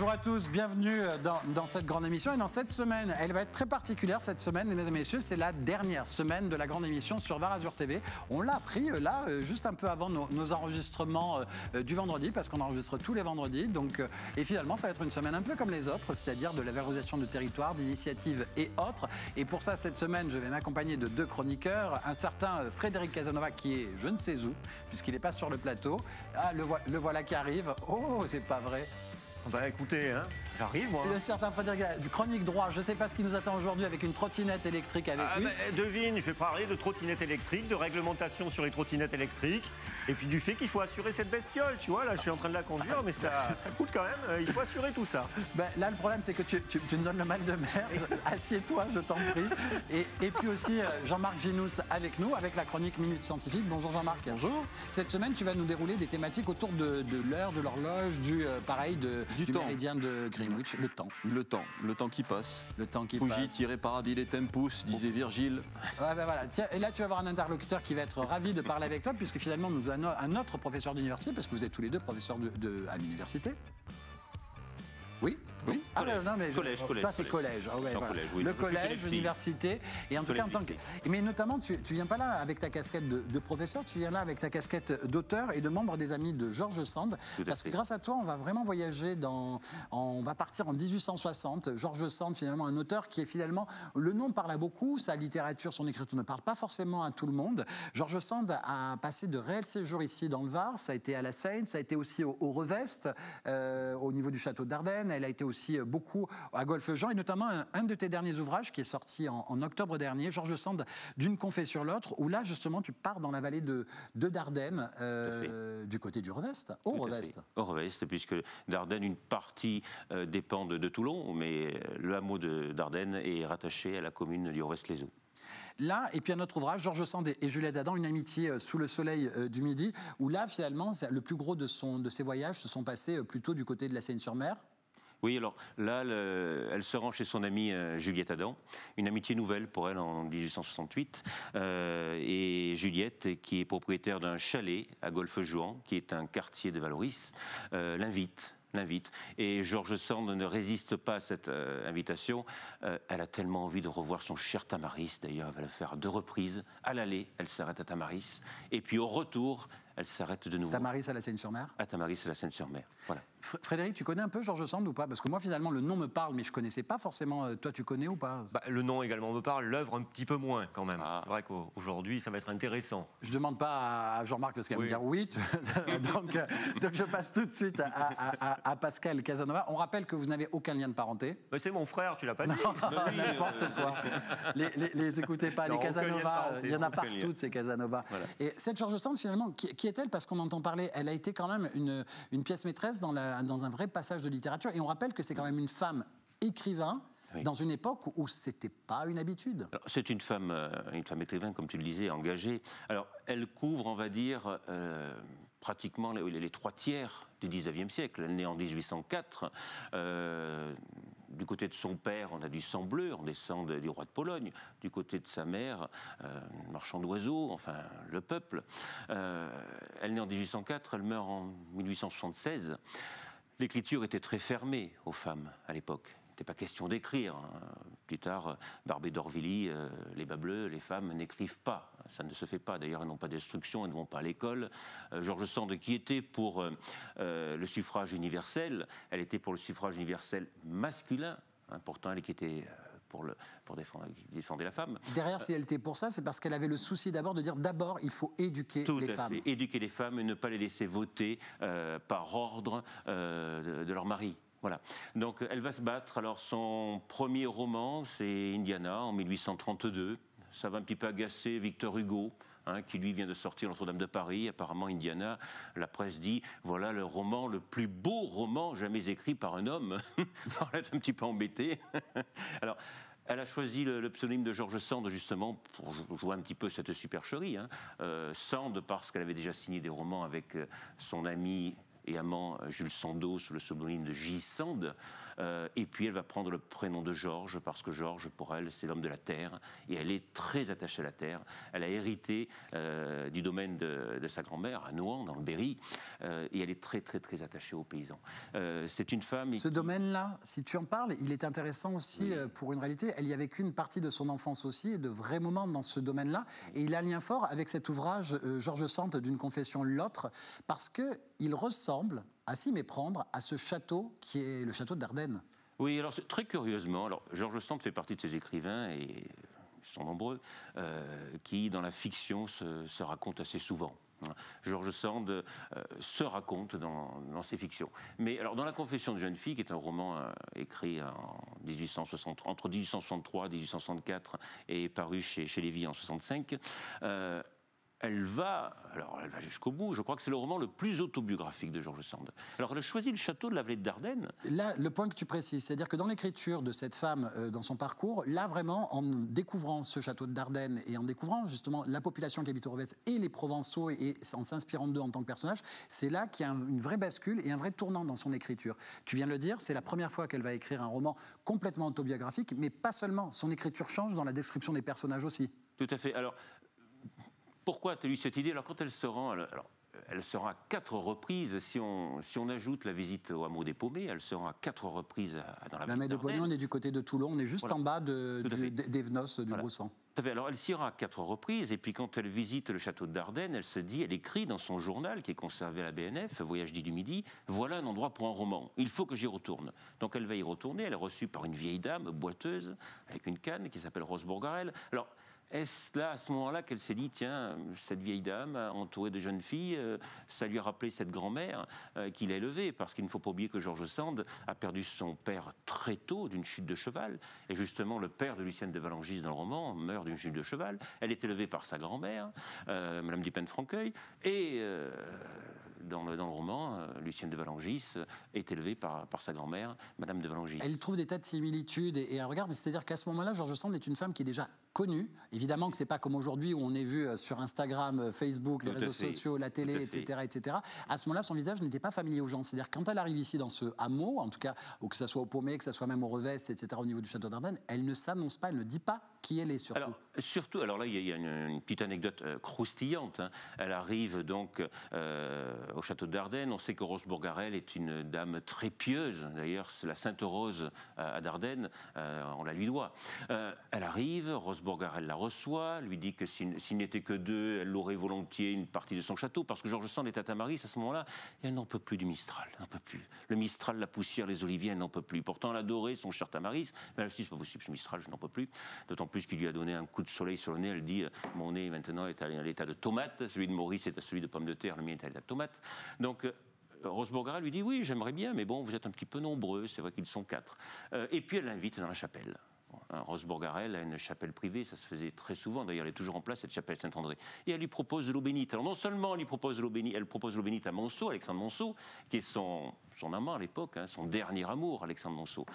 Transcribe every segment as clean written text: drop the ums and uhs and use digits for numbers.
Bonjour à tous, bienvenue dans cette grande émission. Et dans cette semaine, elle va être très particulière cette semaine, mesdames et messieurs, c'est la dernière semaine de la grande émission sur VAR Azur TV. On l'a appris là, juste un peu avant nos enregistrements du vendredi, parce qu'on enregistre tous les vendredis. Donc, et finalement, ça va être une semaine un peu comme les autres, c'est-à-dire de la valorisation de territoire, d'initiatives et autres. Et pour ça, cette semaine, je vais m'accompagner de deux chroniqueurs, un certain Frédéric Casanova qui est je ne sais où, puisqu'il n'est pas sur le plateau. Ah, le voilà qui arrive. Oh, c'est pas vrai. Bah écoutez, hein, j'arrive moi. Le certain Frédéric, du chronique droit, je ne sais pas ce qui nous attend aujourd'hui avec une trottinette électrique avec lui. Devine, je vais parler de trottinettes électriques, de réglementation sur les trottinettes électriques, et puis du fait qu'il faut assurer cette bestiole, tu vois, là je suis en train de la conduire, mais ça coûte quand même, il faut assurer tout ça. Ben, là le problème c'est que tu me donnes le mal de mer, assieds-toi, je t'en prie. Et puis aussi Jean-Marc Ginous avec nous, avec la chronique Minute Scientifique. Bonjour Jean-Marc. Bonjour. Cette semaine tu vas nous dérouler des thématiques autour de l'heure, de l'horloge, du méridien de Greenwich, le temps qui passe. Le temps qui passe. Fugit parabile tempus, disait Virgile. Ouais, ben voilà. Tiens, et là, tu vas avoir un interlocuteur qui va être ravi de parler avec toi, puisque finalement, nous avons un autre professeur d'université, parce que vous êtes tous les deux professeurs à l'université. Oui. Oui. Ah ben, non, mais collège. Toi, c'est collège. Oh, ouais, voilà. Collège, oui. Le collège, l'université. Et en tout cas, en tant que. Mais notamment, tu viens pas là avec ta casquette de professeur, tu viens là avec ta casquette d'auteur et de membre des Amis de George Sand. Parce que grâce à toi, on va vraiment voyager on va partir en 1860. George Sand, finalement, un auteur qui est finalement. Le nom parle à beaucoup, sa littérature, son écriture ne parle pas forcément à tout le monde. George Sand a passé de réels séjours ici dans le Var. Ça a été à la Seine, ça a été aussi au Revest, au niveau du château d'Ardenne. Elle a été aussi beaucoup à Golfe-Jean, et notamment un de tes derniers ouvrages qui est sorti en octobre dernier, George Sand, d'une confesse sur l'autre, où là justement tu pars dans la vallée de Dardenne, du côté du Revest, au Revest. Au Revest, puisque Dardenne, une partie dépend de Toulon, mais le hameau de Dardenne est rattaché à la commune du Revest-les-Eaux. Là, et puis un autre ouvrage, George Sand et Juliette Adam, une amitié sous le soleil du Midi, où là, finalement, le plus gros de ses voyages se sont passés plutôt du côté de la Seine-sur-Mer. Oui, alors là, elle se rend chez son amie Juliette Adam, une amitié nouvelle pour elle en 1868. Et Juliette, qui est propriétaire d'un chalet à Golfe-Juan, qui est un quartier de Valoris, l'invite. Et George Sand ne résiste pas à cette invitation. Elle a tellement envie de revoir son cher Tamaris. D'ailleurs, elle va le faire à 2 reprises. À l'aller, elle s'arrête à Tamaris. Et puis au retour, elle s'arrête de nouveau. Tamaris à la Seine-sur-Mer. À Tamaris à la Seine-sur-Mer, voilà. Frédéric, tu connais un peu George Sand ou pas? Parce que moi, finalement, le nom me parle, mais je ne connaissais pas forcément. Toi, tu connais ou pas? Le nom également me parle, l'œuvre un petit peu moins quand même. C'est vrai qu'aujourd'hui, ça va être intéressant. Je ne demande pas à Jean-Marc parce qu'il va me dire oui. donc je passe tout de suite à Pascal Casanova. On rappelle que vous n'avez aucun lien de parenté. Mais c'est mon frère, tu l'as pas dit. N'importe quoi. Les écoutez pas, non, les Casanova, il y en a partout de ces Casanova. Voilà. Et cette George Sand, finalement, qui est-elle? Parce qu'on entend parler, elle a été quand même une pièce maîtresse dans un vrai passage de littérature. Et on rappelle que c'est quand même une femme écrivain. Oui. Dans une époque où c'était pas une habitude. C'est une femme écrivain, comme tu le disais, engagée. Alors, elle couvre, on va dire, pratiquement les 3/4 du 19e siècle. Elle est née en 1804. Du côté de son père, on a du sang bleu, on descend du roi de Pologne. Du côté de sa mère, marchand d'oiseaux, enfin, le peuple. Elle est née en 1804, elle meurt en 1876. L'écriture était très fermée aux femmes à l'époque. Il n'était pas question d'écrire. Plus tard, Barbé d'Aurevilly, les bas bleus, les femmes n'écrivent pas. Ça ne se fait pas. D'ailleurs, elles n'ont pas d'instruction, elles ne vont pas à l'école. George Sand, qui était pour le suffrage universel, elle était pour le suffrage universel masculin. Pourtant, elle qui était pour défendre la femme. Derrière, si elle était pour ça, c'est parce qu'elle avait le souci d'abord de dire d'abord, il faut éduquer les femmes. Tout à fait. Éduquer les femmes et ne pas les laisser voter par ordre de leur mari. Voilà. Donc, elle va se battre. Alors, son premier roman, c'est Indiana, en 1832. Ça va un petit peu agacer Victor Hugo, qui lui vient de sortir Notre-Dame de Paris. Apparemment, Indiana, la presse dit, voilà le roman, le plus beau roman jamais écrit par un homme. On est un petit peu embêté. Alors, elle a choisi le pseudonyme de George Sand, justement, pour jouer un petit peu cette supercherie. Sand, parce qu'elle avait déjà signé des romans avec son ami et amant Jules Sandeau sous le pseudonyme de J. Sand. Et puis elle va prendre le prénom de Georges, parce que Georges, pour elle, c'est l'homme de la terre, et elle est très attachée à la terre. Elle a hérité du domaine de sa grand-mère, à Nohant, dans le Berry, et elle est très, très, très attachée aux paysans. C'est une femme... Ce domaine-là, si tu en parles, il est intéressant aussi pour une réalité. Elle y a vécu une partie de son enfance aussi, et de vrais moments dans ce domaine-là, et il a un lien fort avec cet ouvrage Georges Sand d'une confession l'autre, parce qu'il ressemble, à s'y méprendre, à ce château qui est le château de Dardenne. Oui, alors très curieusement, Georges Sand fait partie de ces écrivains, et ils sont nombreux, qui dans la fiction se racontent assez souvent. Georges Sand se raconte dans ses fictions. Mais alors, dans La Confession de jeune fille, qui est un roman écrit entre 1863 et 1864 et paru chez Lévy en 1965, elle va jusqu'au bout. Je crois que c'est le roman le plus autobiographique de Georges Sand. Alors, elle a choisi le château de la vallée de Dardenne. Là, le point que tu précises, c'est-à-dire que dans l'écriture de cette femme, dans son parcours, là, vraiment, en découvrant ce château de Dardenne et en découvrant justement la population qui habite au Revès et les Provençaux, et en s'inspirant d'eux en tant que personnage, c'est là qu'il y a une vraie bascule et un vrai tournant dans son écriture. Tu viens de le dire, c'est la première fois qu'elle va écrire un roman complètement autobiographique, mais pas seulement. Son écriture change dans la description des personnages aussi. Tout à fait. Alors, pourquoi as-tu eu cette idée? Alors, quand elle se rend... Elle se rend à 4 reprises, si on ajoute la visite au hameau des Paumés, elle se rend à 4 reprises dans la ville de Poigny, on est du côté de Toulon, on est juste en bas d'Evenos, du Broussan. Alors elle s'y rend à 4 reprises, et puis quand elle visite le château de Dardenne, elle écrit dans son journal, qui est conservé à la BNF, Voyage dit du Midi, voilà un endroit pour un roman, il faut que j'y retourne. Donc elle va y retourner, elle est reçue par une vieille dame, boiteuse, avec une canne, qui s'appelle Rose Bourgarel. Alors, est-ce là, à ce moment-là, qu'elle s'est dit, tiens, cette vieille dame, entourée de jeunes filles, ça lui a rappelé cette grand-mère qui l'a élevée, parce qu'il ne faut pas oublier que Georges Sand a perdu son père très tôt d'une chute de cheval, et justement, le père de Lucienne de Valangis dans le roman meurt d'une chute de cheval. Elle est élevée par sa grand-mère, Madame Dupin-de-Franqueuil, et... Dans le roman, Lucienne de Valangis est élevée par sa grand-mère, Madame de Valangis. Elle trouve des tas de similitudes et un regard, mais c'est-à-dire qu'à ce moment-là, Georges Sand est une femme qui est déjà connue. Évidemment que c'est pas comme aujourd'hui où on est vu sur Instagram, Facebook, les réseaux sociaux, la télé, etc., etc. À ce moment-là, son visage n'était pas familier aux gens. C'est-à-dire quand elle arrive ici dans ce hameau, en tout cas, ou que ça soit au Paumé, que ça soit même au Revès, etc., au niveau du château d'Ardenne, elle ne s'annonce pas, elle ne dit pas qui elle est surtout. Alors là, il y a une petite anecdote croustillante. Hein. Elle arrive donc au château d'Ardenne. On sait que Rose Bourgarel est une dame très pieuse. D'ailleurs, c'est la Sainte Rose à Dardenne. On la lui doit. Elle arrive, Rose Bourgarel la reçoit, lui dit que s'il n'était que 2, elle l'aurait volontiers une partie de son château, parce que Georges Sand est à Tamaris à ce moment-là, et elle n'en peut plus du Mistral, elle n'en peut plus. Le Mistral, la poussière, les oliviers, elle n'en peut plus. Pourtant, elle adorait son cher Tamaris, mais elle se dit, c'est pas possible, ce Mistral, je n'en peux plus. D'autant plus qu'il lui a donné un coup de soleil sur le nez. Elle dit, mon nez maintenant est à l'état de tomate, celui de Maurice est à celui de pomme de terre, le mien est à l'état de tomate. Donc, Rose Bourgarel lui dit, oui, j'aimerais bien, mais bon, vous êtes un petit peu nombreux, c'est vrai qu'ils sont 4. Et puis elle l'invite dans la chapelle. Rose Bourgarel a une chapelle privée, ça se faisait très souvent, d'ailleurs elle est toujours en place, cette chapelle Saint-André. Et elle lui propose de l'eau bénite. Alors non seulement elle lui propose de l'eau bénite, elle propose de l'eau bénite à Monceau, Alexandre Monceau, qui est son amant à l'époque, hein, son dernier amour, Alexandre Monceau.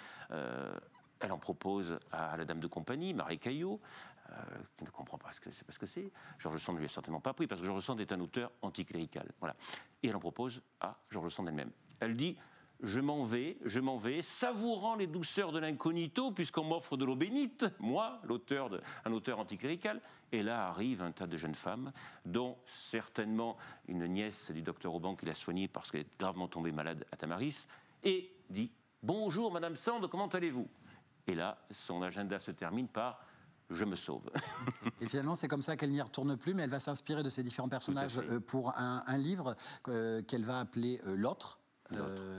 Elle en propose à la dame de compagnie, Marie Caillot, qui ne comprend pas ce que c'est. Georges Sand ne lui a certainement pas pris, parce que Georges Sand est un auteur anticlérical. Voilà. Et elle en propose à Georges Sand elle-même. Elle dit... Je m'en vais, savourant les douceurs de l'incognito, puisqu'on m'offre de l'eau bénite, moi, un auteur anticlérical. Et là arrive un tas de jeunes femmes, dont certainement une nièce du docteur Auban qui l'a soignée parce qu'elle est gravement tombée malade à Tamaris, et dit « Bonjour, Madame Sand, comment allez-vous ?» Et là, son agenda se termine par « Je me sauve ». Et finalement, c'est comme ça qu'elle n'y retourne plus, mais elle va s'inspirer de ces différents personnages pour un livre qu'elle va appeler « L'autre ».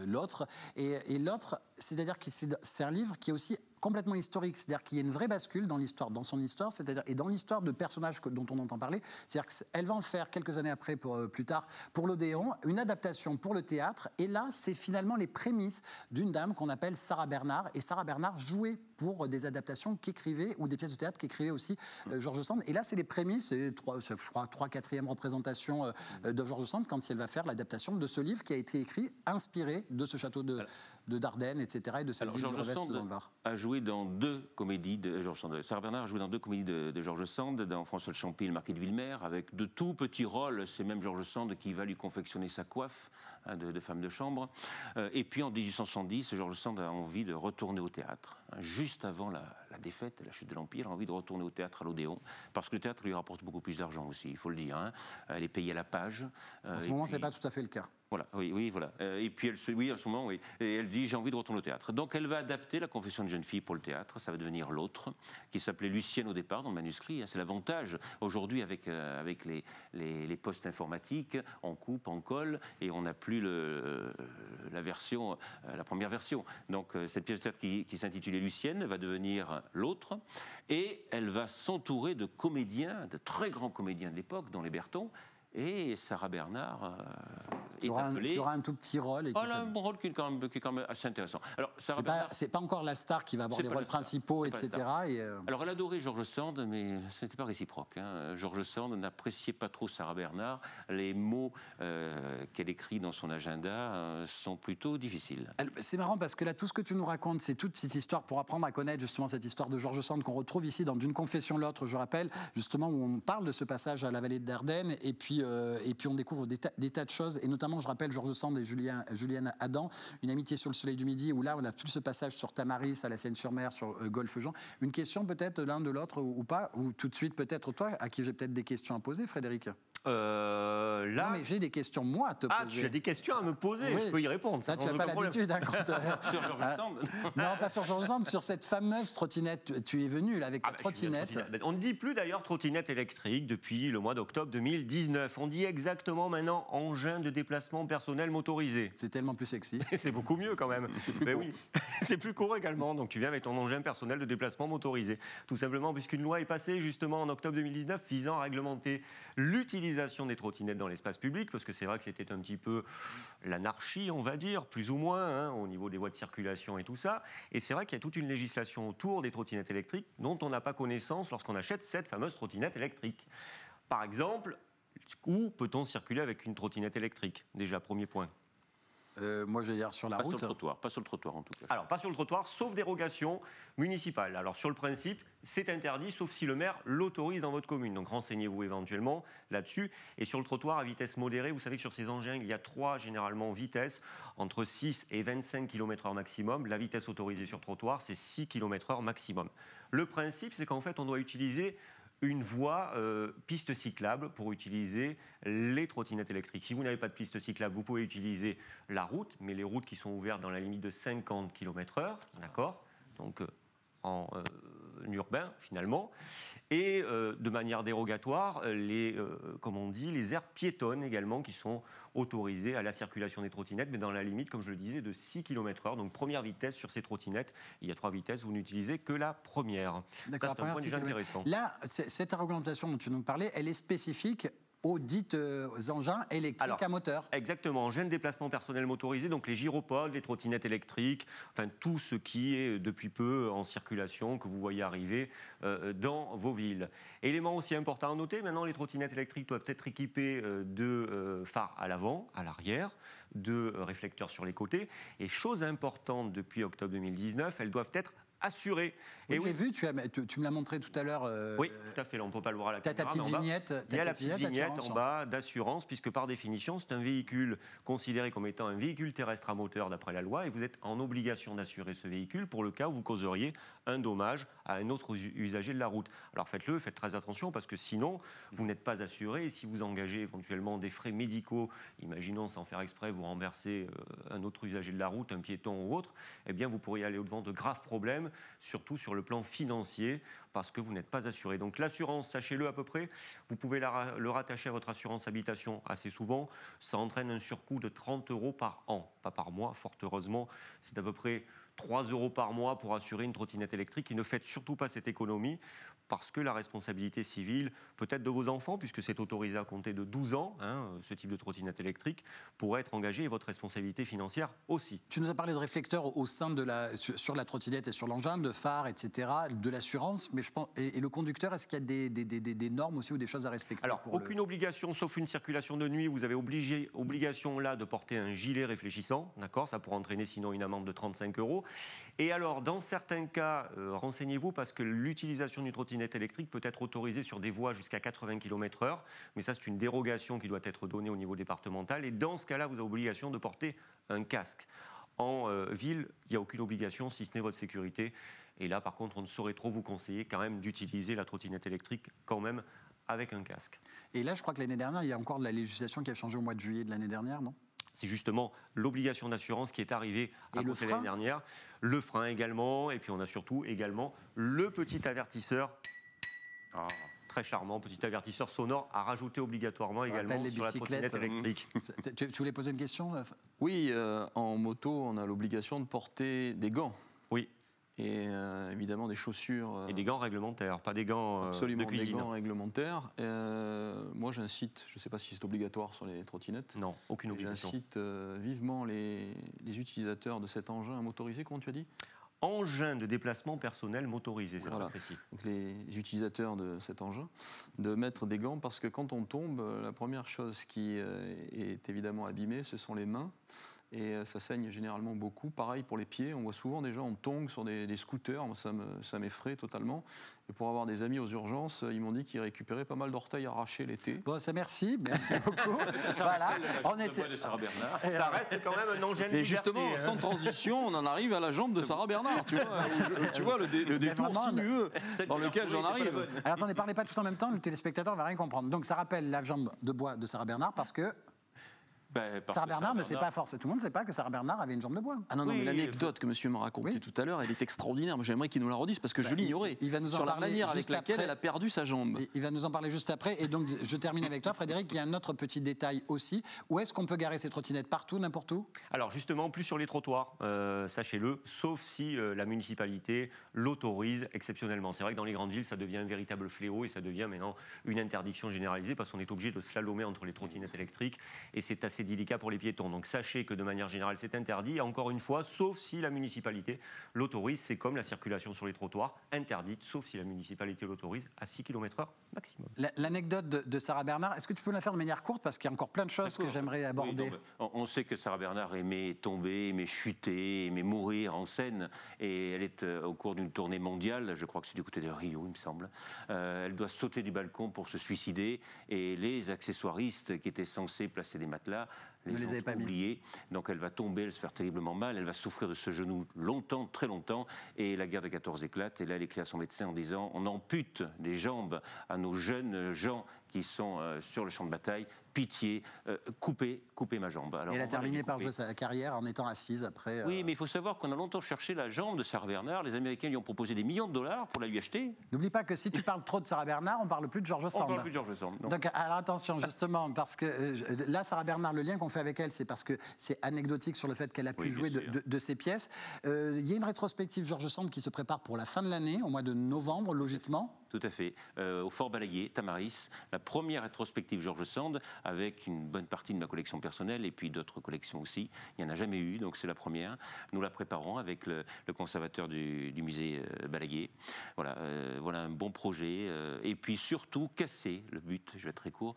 L'autre. Et l'autre, c'est-à-dire que c'est un livre qui est aussi complètement historique, c'est-à-dire qu'il y a une vraie bascule dans l'histoire, dans son histoire, c'est-à-dire et dans l'histoire de personnages dont on entend parler, c'est-à-dire qu'elle va en faire quelques années après, plus tard, pour l'Odéon, une adaptation pour le théâtre, et là, c'est finalement les prémices d'une dame qu'on appelle Sarah Bernard, et Sarah Bernard jouait pour des adaptations qu'écrivait, ou des pièces de théâtre qu'écrivait aussi Georges Sand, et là, c'est les prémices, c'est je crois 3/4e représentation de Georges Sand quand elle va faire l'adaptation de ce livre qui a été écrit, inspiré de ce château de Dardenne, etc. et de cette ville du Revest dans le Var. A joué dans 2 comédies de Georges Sand. Sarah Bernard a joué dans 2 comédies de Georges Sand, dans François Champy et le Marquis de Villemer, avec de tout petits rôles. C'est même Georges Sand qui va lui confectionner sa coiffe de femme de chambre. Et puis en 1870, Georges Sand a envie de retourner au théâtre. Juste avant la défaite, la chute de l'Empire, il a envie de retourner au théâtre à l'Odéon, parce que le théâtre lui rapporte beaucoup plus d'argent aussi, il faut le dire. Hein. Elle est payée à la page. En ce moment, ce n'est pas tout à fait le cas. Voilà, oui, voilà. Et puis, oui, en ce moment, oui. Et elle dit, j'ai envie de retourner au théâtre. Donc, elle va adapter La Confession de jeune fille pour le théâtre. Ça va devenir L'Autre, qui s'appelait Lucienne au départ, dans le manuscrit. C'est l'avantage. Aujourd'hui, avec les postes informatiques, on coupe, on colle, et on n'a plus la première version. Donc, cette pièce de théâtre qui s'intitulait Lucienne va devenir L'Autre. Et elle va s'entourer de comédiens, de très grands comédiens de l'époque, dont les Bertons. Et Sarah Bernard est appelée... Tu auras un tout petit rôle. Elle a un rôle qui est quand même assez intéressant. Alors, c'est pas encore la star qui va avoir des rôles principaux, etc. Alors, elle adorait Georges Sand, mais ce n'était pas réciproque. Hein. Georges Sand n'appréciait pas trop Sarah Bernard. Les mots qu'elle écrit dans son agenda sont plutôt difficiles. C'est marrant parce que là, tout ce que tu nous racontes, c'est toute cette histoire pour apprendre à connaître justement cette histoire de Georges Sand qu'on retrouve ici dans D'une confession l'autre, je rappelle, justement où on parle de ce passage à la vallée de Dardenne et puis on découvre des tas de choses, et notamment, je rappelle, Georges Sand et Julienne Adam, Une amitié sur le soleil du midi, où là, on a tout ce passage sur Tamaris, à la Seine-sur-Mer, sur Golfe-Jean. Une question peut-être l'un de l'autre ou pas, ou tout de suite peut-être toi, à qui j'ai peut-être des questions à poser, Frédéric. Là... Non, mais j'ai des questions, moi, à te poser. Ah, tu as des questions à me poser, oui. Je peux y répondre. Ça, tu n'as pas l'habitude. Hein, sur Georges Sand. Non, pas sur Georges Sand, sur cette fameuse trottinette. Tu es venu là, avec ta trottinette. On ne dit plus d'ailleurs trottinette électrique depuis le mois d'octobre 2019. On dit exactement maintenant engin de déplacement personnel motorisé. C'est tellement plus sexy. C'est beaucoup mieux quand même. Mais oui, c'est plus court également. Donc tu viens avec ton engin personnel de déplacement motorisé. Tout simplement puisqu'une loi est passée justement en octobre 2019 visant à réglementer l'utilisation des trottinettes dans l'espace public, parce que c'est vrai que c'était un petit peu l'anarchie, on va dire, plus ou moins, hein, au niveau des voies de circulation et tout ça. Et c'est vrai qu'il y a toute une législation autour des trottinettes électriques dont on n'a pas connaissance lorsqu'on achète cette fameuse trottinette électrique. Par exemple, où peut-on circuler avec une trottinette électrique? Déjà, premier point. Moi, je vais dire sur la route. Pas sur le trottoir en tout cas. Alors, pas sur le trottoir, sauf dérogation municipale. Alors, sur le principe, c'est interdit, sauf si le maire l'autorise dans votre commune. Donc, renseignez-vous éventuellement là-dessus. Et sur le trottoir, à vitesse modérée, vous savez que sur ces engins, il y a 3, généralement, vitesses, entre 6 et 25 km/h maximum. La vitesse autorisée sur trottoir, c'est 6 km/h maximum. Le principe, c'est qu'en fait, on doit utiliser une voie piste cyclable pour utiliser les trottinettes électriques. Si vous n'avez pas de piste cyclable, vous pouvez utiliser la route, mais les routes qui sont ouvertes dans la limite de 50 km/h, d'accord ? Donc en urbain finalement, et de manière dérogatoire, comme on dit, les aires piétonnes également qui sont autorisées à la circulation des trottinettes, mais dans la limite, comme je le disais, de 6 km/h. Donc première vitesse sur ces trottinettes, il y a 3 vitesses, vous n'utilisez que la première. D'accord, ça, c'est un point déjà intéressant. Là, cette réglementation dont tu nous parlais, elle est spécifique aux dits engins électriques à moteur. Exactement, engins de déplacement personnel motorisé, donc les gyropodes, les trottinettes électriques, enfin tout ce qui est depuis peu en circulation, que vous voyez arriver dans vos villes. Élément aussi important à noter, maintenant les trottinettes électriques doivent être équipées de phares à l'avant, à l'arrière, de réflecteurs sur les côtés, et chose importante depuis octobre 2019, elles doivent être assuré. Oui, j'ai vu, tu me l'as montré tout à l'heure. Oui, tout à fait, là, on ne peut pas le voir à la caméra. Ta petite vignette. Il y a la petite vignette en bas d'assurance, puisque par définition, c'est un véhicule considéré comme étant un véhicule terrestre à moteur d'après la loi, et vous êtes en obligation d'assurer ce véhicule pour le cas où vous causeriez un dommage à un autre usager de la route. Alors faites-le, faites très attention, parce que sinon, vous n'êtes pas assuré, et si vous engagez éventuellement des frais médicaux, imaginons sans faire exprès, vous renversez un autre usager de la route, un piéton ou autre, eh bien vous pourriez aller au-devant de graves problèmes, surtout sur le plan financier, parce que vous n'êtes pas assuré. Donc l'assurance, sachez-le à peu près, vous pouvez le rattacher à votre assurance habitation assez souvent. Ça entraîne un surcoût de 30 € par an, pas par mois, fort heureusement. C'est à peu près 3 € par mois pour assurer une trottinette électrique. Et ne faites surtout pas cette économie parce que la responsabilité civile, peut-être de vos enfants, puisque c'est autorisé à compter de 12 ans, ce type de trottinette électrique, pourrait être engagée, et votre responsabilité financière aussi. Tu nous as parlé de réflecteurs au sein de sur la trottinette et sur l'engin, de phares, etc., de l'assurance, mais je pense, et le conducteur, est-ce qu'il y a des normes aussi ou des choses à respecter? Alors, aucune obligation, sauf une circulation de nuit, vous avez obligation là de porter un gilet réfléchissant, d'accord, ça pourrait entraîner sinon une amende de 35 €. Et alors, dans certains cas, renseignez-vous parce que l'utilisation d'une trottinette électrique peut être autorisée sur des voies jusqu'à 80 km/h, mais ça c'est une dérogation qui doit être donnée au niveau départemental, et dans ce cas-là, vous avez obligation de porter un casque. En ville, il n'y a aucune obligation, si ce n'est votre sécurité, et là par contre, on ne saurait trop vous conseiller quand même d'utiliser la trottinette électrique quand même avec un casque. Et là, je crois que l'année dernière, il y a encore de la législation qui a changé au mois de juillet de l'année dernière, non ? C'est justement l'obligation d'assurance qui est arrivée à compter l'année dernière. Le frein également, et puis on a surtout également le petit avertisseur, très charmant, petit avertisseur sonore à rajouter obligatoirement également sur la trottinette électrique. Tu voulais poser une question ? Oui, en moto, on a l'obligation de porter des gants. Oui. Et évidemment des chaussures. Et des gants réglementaires, pas des gants absolument, de cuisine. Des gants réglementaires. Moi, j'incite, je ne sais pas si c'est obligatoire sur les trottinettes. Non, aucune obligation. J'incite vivement les utilisateurs de cet engin motorisé, comment tu as dit ? Engin de déplacement personnel motorisé, c'est très précis. Donc les utilisateurs de cet engin, de mettre des gants, parce que quand on tombe, la première chose qui est évidemment abîmée, ce sont les mains. Et ça saigne généralement beaucoup. Pareil pour les pieds, on voit souvent des gens en tongs sur des scooters, moi ça m'effraie totalement. Et pour avoir des amis aux urgences, ils m'ont dit qu'ils récupéraient pas mal d'orteils arrachés l'été. Bon, merci beaucoup. Voilà, on était... de Sarah Bernard. Ça reste quand même un engin de liberté. Et justement, sans transition, on en arrive à la jambe de Sarah Bernard, tu vois le détour sinueux dans lequel j'en arrive. Alors attendez, parlez pas tous en même temps, le téléspectateur va rien comprendre. Donc ça rappelle la jambe de bois de Sarah Bernard parce que... Sarah Bernard ne sait pas forcément. Tout le monde ne sait pas que Sarah Bernard avait une jambe de bois. Ah non, mais l'anecdote que monsieur m'a racontée tout à l'heure, elle est extraordinaire. J'aimerais qu'il nous la redise parce que je l'ignorais. Il va nous en sur parler la manière avec laquelle après. Elle a perdu sa jambe. Il va nous en parler juste après. Et donc, je termine avec toi, Frédéric. Il y a un autre petit détail aussi. Où est-ce qu'on peut garer ces trottinettes ? Partout, n'importe où ? Alors justement, plus sur les trottoirs, sachez-le, sauf si la municipalité l'autorise exceptionnellement. C'est vrai que dans les grandes villes, ça devient un véritable fléau et ça devient maintenant une interdiction généralisée parce qu'on est obligé de slalomer entre les trottinettes électriques et c'est assez délicat pour les piétons. Donc sachez que de manière générale, c'est interdit. Et encore une fois, sauf si la municipalité l'autorise, c'est comme la circulation sur les trottoirs, interdite, sauf si la municipalité l'autorise, à 6 km/h maximum. L'anecdote de Sarah Bernard, est-ce que tu peux la faire de manière courte parce qu'il y a encore plein de choses que j'aimerais aborder. Oui, on sait que Sarah Bernard aimait tomber, aimait chuter, aimait mourir en scène. Et elle est au cours d'une tournée mondiale, je crois que c'est du côté de Rio, il me semble. Elle doit sauter du balcon pour se suicider. Et les accessoiristes qui étaient censés placer des matelas, les ont oubliés. Donc elle va tomber, elle va se faire terriblement mal, elle va souffrir de ce genou longtemps, très longtemps, et la guerre de 14 éclate. Et là, elle écrit à son médecin en disant « On ampute des jambes à nos jeunes gens qui sont sur le champ de bataille. Pitié, coupez ma jambe. » Alors, elle a terminé par jouer sa carrière en étant assise après. Oui, mais il faut savoir qu'on a longtemps cherché la jambe de Sarah Bernard. Les Américains lui ont proposé des millions de dollars pour la lui acheter. N'oublie pas que si tu parles trop de Sarah Bernard, on parle plus de George Sand. On parle plus de George Sand. Donc alors attention, justement, parce que là, Sarah Bernard, le lien qu'on fait avec elle, c'est parce que c'est anecdotique sur le fait qu'elle a pu jouer de ses pièces. Il y a une rétrospective George Sand qui se prépare pour la fin de l'année, au mois de novembre, logiquement. Tout à fait. Au Fort Balaguier, Tamaris, la première rétrospective George Sand, avec une bonne partie de ma collection personnelle et puis d'autres collections aussi. Il n'y en a jamais eu, donc c'est la première. Nous la préparons avec le conservateur du musée Balaguier. Voilà, voilà un bon projet. Et puis surtout, casser, le but, je vais être très court,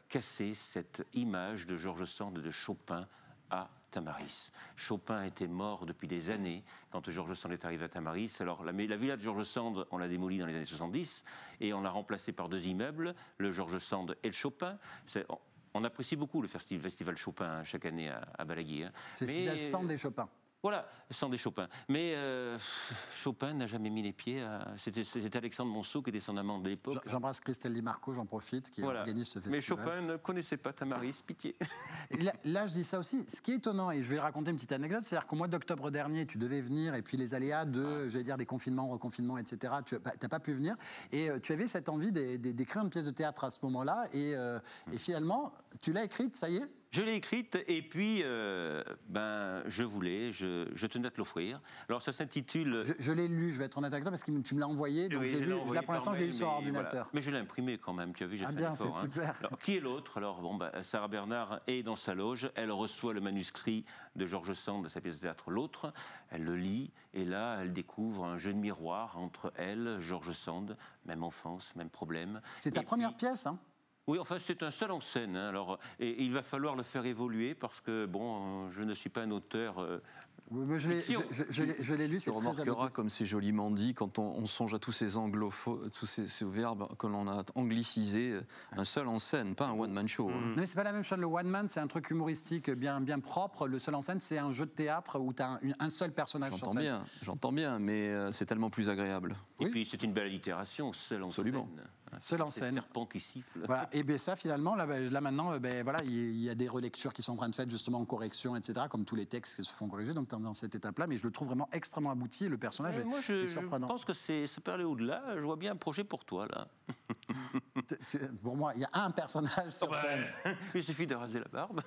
casser cette image de George Sand et de Chopin à Tamaris. Chopin était mort depuis des années quand George Sand est arrivé à Tamaris. Alors la villa de George Sand, on l'a démolie dans les années 70 et on l'a remplacée par deux immeubles, le George Sand et le Chopin. On apprécie beaucoup le festival Chopin chaque année à Balaguier. C'est Sand et Chopin. Voilà, Sand et Chopin. Mais Chopin n'a jamais mis les pieds à... C'était Alexandre Monceau qui était son amant de l'époque. J'embrasse Christelle Di Marco, j'en profite, qui organise ce festival. Mais Chopin ne connaissait pas Tamaris, pitié. Là, je dis ça aussi. Ce qui est étonnant, et je vais raconter une petite anecdote, c'est-à-dire qu'au mois d'octobre dernier, tu devais venir, et puis les aléas j'allais dire, des confinements, reconfinements, etc., tu n'as pas pu venir. Et tu avais cette envie d'écrire une pièce de théâtre à ce moment-là, et finalement, tu l'as écrite, ça y est ? Je l'ai écrite et puis je tenais à te l'offrir. Alors ça s'intitule... Je l'ai lu, je vais être honnête avec toi, parce que tu me l'as envoyé, donc oui, je l'ai vu. Là pour l'instant, je l'ai lu sur ordinateur. Voilà. Mais je l'ai imprimé quand même, tu as vu, j'ai fait bien, un effort. c'est super. Alors, qui est l'autre? Alors Sarah Bernard est dans sa loge, elle reçoit le manuscrit de George Sand de sa pièce de théâtre L'Autre, elle le lit et là elle découvre un jeu de miroir entre elle, George Sand, même enfance, même problème. C'est ta première pièce, hein? Oui, enfin, c'est un seul en scène. Hein, alors, et il va falloir le faire évoluer parce que, bon, je ne suis pas un auteur. Je l'ai lu, c'est très abouti. Tu remarqueras comme c'est joliment dit, quand on songe à tous ces anglophones, tous ces verbes que l'on a anglicisés, un seul en scène, pas un one-man show. Non, mais c'est pas la même chose. Le one-man, c'est un truc humoristique bien propre. Le seul en scène, c'est un jeu de théâtre où tu as un seul personnage sur scène. J'entends bien, mais c'est tellement plus agréable. Et puis, c'est une belle allitération, seul en scène. Seul en scène. Serpent qui siffle. Voilà. Et bien ça, finalement, là maintenant, voilà, il y a des relectures qui sont en train de faire justement en correction, etc., comme tous les textes qui se font corriger, donc dans cette étape-là, mais je le trouve vraiment extrêmement abouti et le personnage est surprenant. Je pense que ça peut aller au-delà. Je vois bien un projet pour toi, là. Pour moi, il y a un personnage sur scène. Il suffit de raser la barbe.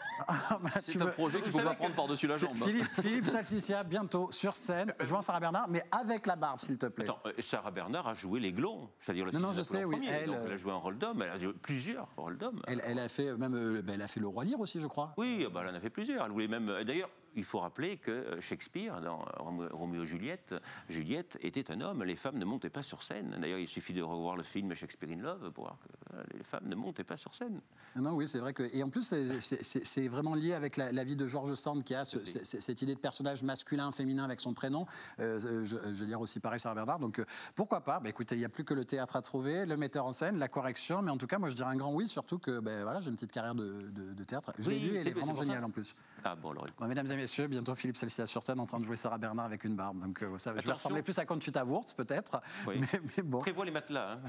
C'est un projet qu'il ne faut pas prendre par-dessus la jambe. Philippe Salsiccia, bientôt sur scène, jouant Sarah Bernard, mais avec la barbe, s'il te plaît. Attends, Sarah Bernard a joué l'Aiglon, c'est-à-dire le Non, je sais, oui. Donc elle a joué un rôle d'homme, elle a joué plusieurs rôles d'homme. Elle a fait même, elle a fait Le Roi Lear aussi, je crois. Oui, elle en a fait plusieurs. Elle voulait même. D'ailleurs, il faut rappeler que Shakespeare, dans Roméo et Juliette, Juliette était un homme. Les femmes ne montaient pas sur scène. D'ailleurs, il suffit de revoir le film Shakespeare in Love pour voir que les femmes ne montaient pas sur scène. Non, oui, c'est vrai que. Et en plus, c'est vraiment lié avec la vie de George Sand qui a cette idée de personnage masculin, féminin avec son prénom. Je veux dire aussi pareil Sarah Bernard. Donc pourquoi pas? Écoutez, il n'y a plus que le théâtre à trouver, le metteur en scène, la correction. Mais en tout cas, moi, je dirais un grand oui, surtout que voilà, j'ai une petite carrière de théâtre. Je l'ai lu et elle est vraiment géniale en plus. Ah bon, alors. Mesdames et messieurs, bientôt Philippe Salsiccia sur scène en train de jouer Sarah Bernard avec une barbe. Donc ça va ressembler plus à Conchita Wurst peut-être. Oui. Mais bon. Prévois les matelas.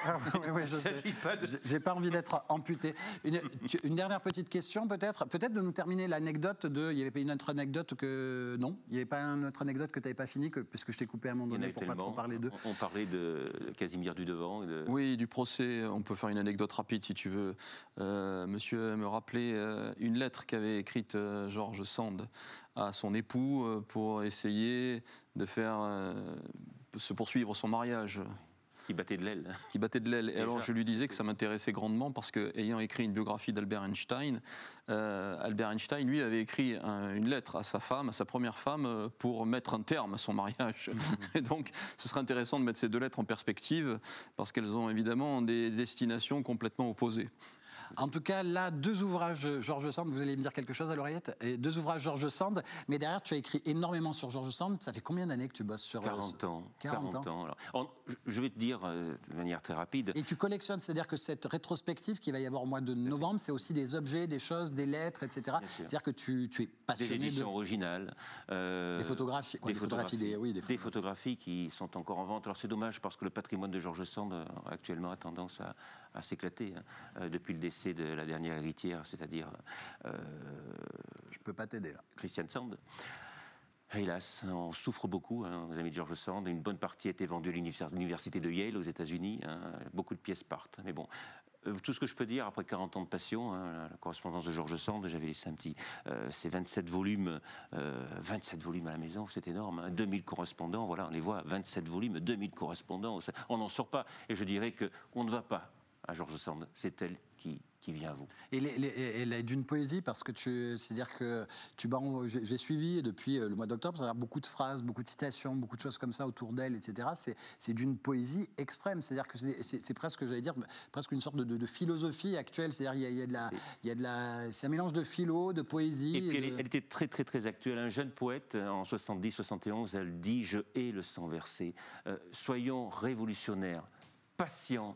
Hein. Oui, je sais. J'ai pas envie d'être amputé. Une dernière petite question peut-être de nous terminer l'anecdote de. Il n'y avait pas une autre anecdote que non. Il n'y avait pas une autre anecdote que tu n'avais pas fini puisque je t'ai coupé à un moment donné pour pas trop parler d'eux. On parlait de Casimir Dudevant. Oui, du procès. On peut faire une anecdote rapide si tu veux. Monsieur me rappelait une lettre qu'avait écrite George Sand à son époux pour essayer de faire se poursuivre son mariage. Qui battait de l'aile. Qui battait de l'aile. Et alors je lui disais que ça m'intéressait grandement parce que, ayant écrit une biographie d'Albert Einstein, Albert Einstein, lui, avait écrit une lettre à sa femme, à sa première femme, pour mettre un terme à son mariage. Et donc, ce serait intéressant de mettre ces deux lettres en perspective parce qu'elles ont évidemment des destinations complètement opposées. En tout cas, là, 2 ouvrages George Sand, vous allez me dire quelque chose à l'oreillette? Et 2 ouvrages George Sand, mais derrière, tu as écrit énormément sur George Sand. Ça fait combien d'années que tu bosses sur... 40 ans. 40 ans. Alors, je vais te dire de manière très rapide... Et tu collectionnes, c'est-à-dire que cette rétrospective qu'il va y avoir au mois de novembre, c'est aussi des objets, des choses, des lettres, etc. C'est-à-dire que tu es passionné des éditions originales. Des photographies. Des photographies qui sont encore en vente. Alors c'est dommage parce que le patrimoine de George Sand actuellement a tendance à s'éclater depuis le décès de la dernière héritière, c'est-à-dire... Je peux pas t'aider là. Christiane Sand. Hélas, on souffre beaucoup, nos amis de George Sand. Une bonne partie a été vendue à l'université de Yale aux États-Unis. Beaucoup de pièces partent. Mais bon, tout ce que je peux dire, après 40 ans de passion, la correspondance de George Sand, j'avais laissé un petit... c'est 27 volumes à la maison, c'est énorme. 2000 correspondants, voilà, on les voit, 27 volumes, 2000 correspondants. On n'en sort pas. Et je dirais qu'on ne va pas à George Sand, c'est elle qui vient à vous. Et elle est d'une poésie parce que c'est-à-dire que j'ai suivi depuis le mois d'octobre, c'est-à-dire beaucoup de phrases, beaucoup de citations, beaucoup de choses comme ça autour d'elle, etc. C'est d'une poésie extrême, c'est-à-dire que c'est presque, j'allais dire, presque une sorte de philosophie actuelle, c'est-à-dire c'est un mélange de philo, de poésie. Et puis elle était très très très actuelle. Un jeune poète en 70-71, elle dit: je hais le sang versé. Soyons révolutionnaires, patients,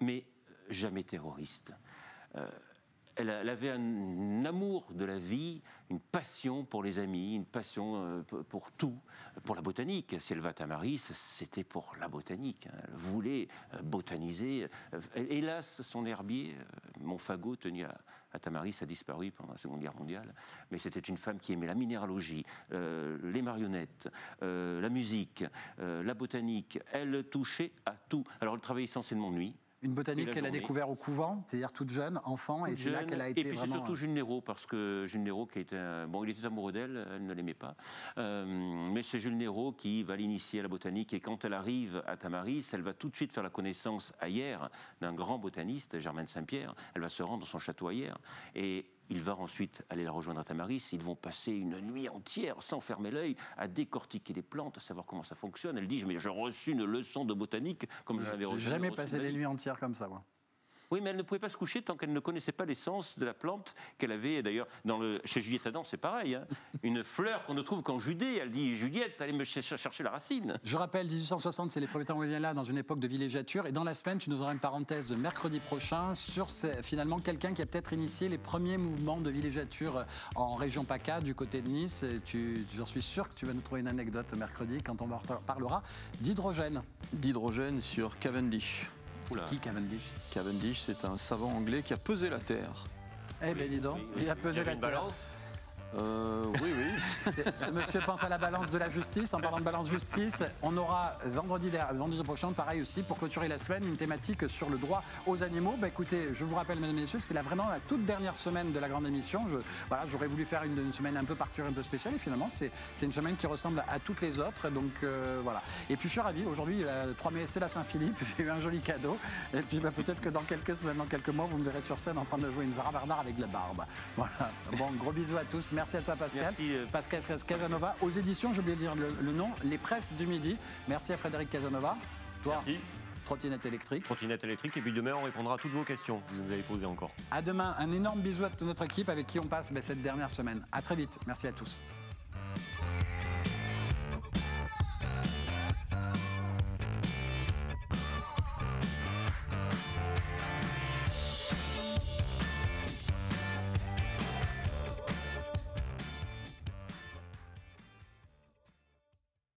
mais jamais terroriste. Elle avait un amour de la vie, une passion pour les amis, une passion pour tout, pour la botanique. Si elle va à Tamaris, c'était pour la botanique. Elle voulait botaniser. Hélas, son herbier, Montfagot, tenu à Tamaris, a disparu pendant la Seconde Guerre mondiale. Mais c'était une femme qui aimait la minéralogie, les marionnettes, la musique, la botanique. Elle touchait à tout. Alors elle travaillait essentiellement de nuit. Une botanique qu'elle a découvert au couvent, c'est-à-dire toute jeune, enfant, et c'est là qu'elle a été vraiment... Et puis c'est surtout Jules Néraud, parce que Jules Néraud, qui était bon, il était amoureux d'elle, elle ne l'aimait pas, mais c'est Jules Néraud qui va l'initier à la botanique, et quand elle arrive à Tamaris, elle va tout de suite faire la connaissance à Hyères d'un grand botaniste, Germaine Saint-Pierre. Elle va se rendre dans son château à Hyères, et il va ensuite aller la rejoindre à Tamaris. Ils vont passer une nuit entière, sans fermer l'œil, à décortiquer les plantes, à savoir comment ça fonctionne. Elle dit, mais j'ai reçu une leçon de botanique comme je l'avais reçu. J'ai jamais passé des nuits entières comme ça, moi. Oui, mais elle ne pouvait pas se coucher tant qu'elle ne connaissait pas l'essence de la plante qu'elle avait. D'ailleurs, chez Juliette Adam, c'est pareil. Hein. Une fleur qu'on ne trouve qu'en Judée. Elle dit, Juliette, allez me chercher la racine. Je rappelle, 1860, c'est les premiers temps où on vient là, dans une époque de villégiature. Et dans la semaine, tu nous auras une parenthèse de mercredi prochain sur finalement quelqu'un qui a peut-être initié les premiers mouvements de villégiature en région PACA, du côté de Nice. J'en suis sûr que tu vas nous trouver une anecdote mercredi quand on parlera d'hydrogène. D'hydrogène sur Cavendish. C'est qui Cavendish? Cavendish, c'est un savant anglais qui a pesé la Terre. Eh bien, dis donc, il a pesé la Terre. Balance. Oui. Ce monsieur pense à la balance de la justice. En parlant de balance justice, on aura vendredi prochain, pareil aussi, pour clôturer la semaine, une thématique sur le droit aux animaux. Bah, écoutez, je vous rappelle, mesdames et messieurs, c'est vraiment la toute dernière semaine de la grande émission. J'aurais voulu faire une semaine un peu particulière, un peu spéciale, et finalement, c'est une semaine qui ressemble à toutes les autres. Donc voilà. Et puis je suis ravi. Aujourd'hui, le 3 mai, c'est la Saint-Philippe. J'ai eu un joli cadeau. Et puis peut-être que dans quelques semaines, dans quelques mois, vous me verrez sur scène en train de jouer une Zara Bardar avec la barbe. Voilà. Bon, gros bisous à tous. Merci à toi, Pascal. Merci. Pascal Casanova. Aux éditions, j'ai oublié de dire le nom, Les Presses du Midi. Merci à Frédéric Casanova. Toi, Merci. Trottinette électrique. Trottinette électrique. Et puis demain, on répondra à toutes vos questions que vous nous avez posées encore. À demain. Un énorme bisou à toute notre équipe avec qui on passe cette dernière semaine. À très vite. Merci à tous.